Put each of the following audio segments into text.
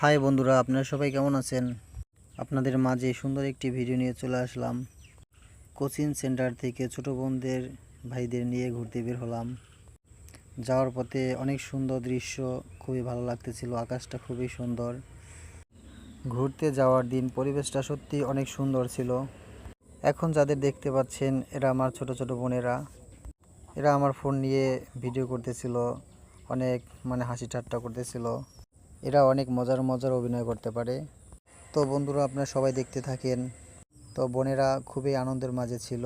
High বন্ধুরা, আপনারা সবাই কেমন আছেন? আপনাদের মাঝে সুন্দর একটি ভিডিও নিয়ে চলে আসলাম। কোচিং সেন্টার থেকে ছোট বোনদের ভাইদের নিয়ে ঘুরতে বের হলাম। যাওয়ার পথে অনেক সুন্দর দৃশ্য, খুবই ভালো লাগতেছিল, আকাশটা খুবই সুন্দর। ঘুরতে যাওয়ার দিন পরিবেশটা সত্যি অনেক সুন্দর ছিল। এখন যাদের দেখতে পাচ্ছেন এরা আমার ছোট ছোট বোনেরা। এরা আমার ফোন নিয়ে ভিডিও করতেছিল, অনেক হাসি ঠাট্টা করতেছিল। এরা অনেক মজার মজার অভিনয় করতে পারে। তো বন্ধুরা, আপনারা সবাই দেখতে থাকেন। তো বোনেরা খুবই আনন্দের মাঝে ছিল,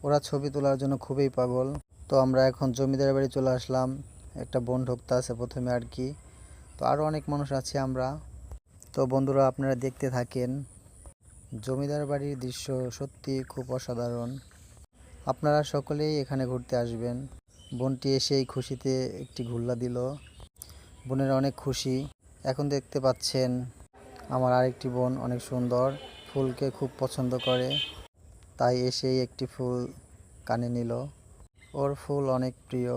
ওরা ছবি তোলার জন্য খুবই পাগল। তো আমরা এখন জমিদার বাড়ি চলে আসলাম। একটা বোন ঢুকতে আছে প্রথমে আর কি। তো আরও অনেক মানুষ আছে আমরা। তো বন্ধুরা, আপনারা দেখতে থাকেন। জমিদার বাড়ির দৃশ্য সত্যি খুব অসাধারণ। আপনারা সকলেই এখানে ঘুরতে আসবেন। বোনটি এসেই খুশিতে একটি ঘুরলা দিল। বোনেরা অনেক খুশি। এখন দেখতে পাচ্ছেন আমার আরেকটি বোন অনেক সুন্দর, ফুলকে খুব পছন্দ করে, তাই এসেই একটি ফুল কানে নিল। ওর ফুল অনেক প্রিয়,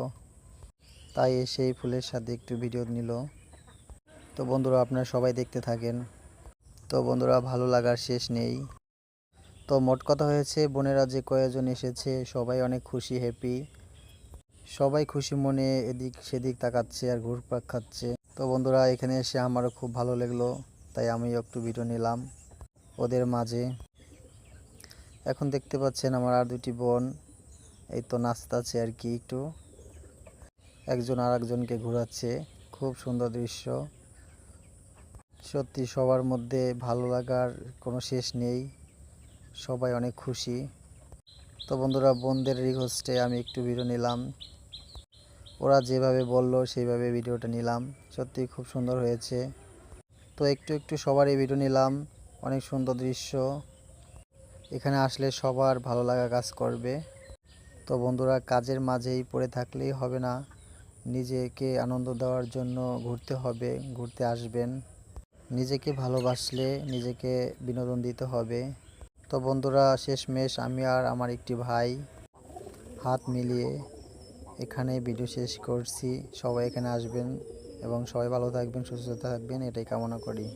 তাই এসেই ফুলের সাথে একটু ভিডিও নিল। তো বন্ধুরা, আপনারা সবাই দেখতে থাকেন। তো বন্ধুরা, ভালো লাগার শেষ নেই। তো মোট কথা হয়েছে, বোনেরা যে কয়েকজন এসেছে সবাই অনেক খুশি, হ্যাপি। সবাই খুশি মনে এদিক সেদিক তাকাচ্ছে আর ঘুরপাক খাচ্ছে। তো বন্ধুরা, এখানে এসে আমারও খুব ভালো লাগলো, তাই আমিও একটু ভিডিও নিলাম ওদের মাঝে। এখন দেখতে পাচ্ছেন আমার আর দুটি বোন এই তো নাচতাছে আর কি, একটু একজন আর একজনকে ঘোরাচ্ছে। খুব সুন্দর দৃশ্য, সত্যি সবার মধ্যে ভালো লাগার কোনো শেষ নেই, সবাই অনেক খুশি। তো বন্ধুরা, বোনদের রিকোয়েস্টে আমি একটু ভিডিও নিলাম, ওরা যেভাবে বলল সেইভাবে ভিডিওটা নিলাম। সত্যি খুব সুন্দর হয়েছে। তো একটু একটু সবারই ভিডিও নিলাম। অনেক সুন্দর দৃশ্য, এখানে আসলে সবার ভালো লাগা কাজ করবে। তো বন্ধুরা, কাজের মাঝেই পড়ে থাকলেই হবে না, নিজেকে আনন্দ দেওয়ার জন্য ঘুরতে হবে, ঘুরতে আসবেন। নিজেকে ভালোবাসলে নিজেকে বিনোদন দিতে হবে। তো বন্ধুরা, শেষমেশ আমি আর আমার একটি ভাই হাত মিলিয়ে এখানে ভিডিও শেষ করছি। সবাই এখানে আসবেন এবং সবাই ভালো থাকবেন, সুস্থ থাকবেন, এটাই কামনা করি।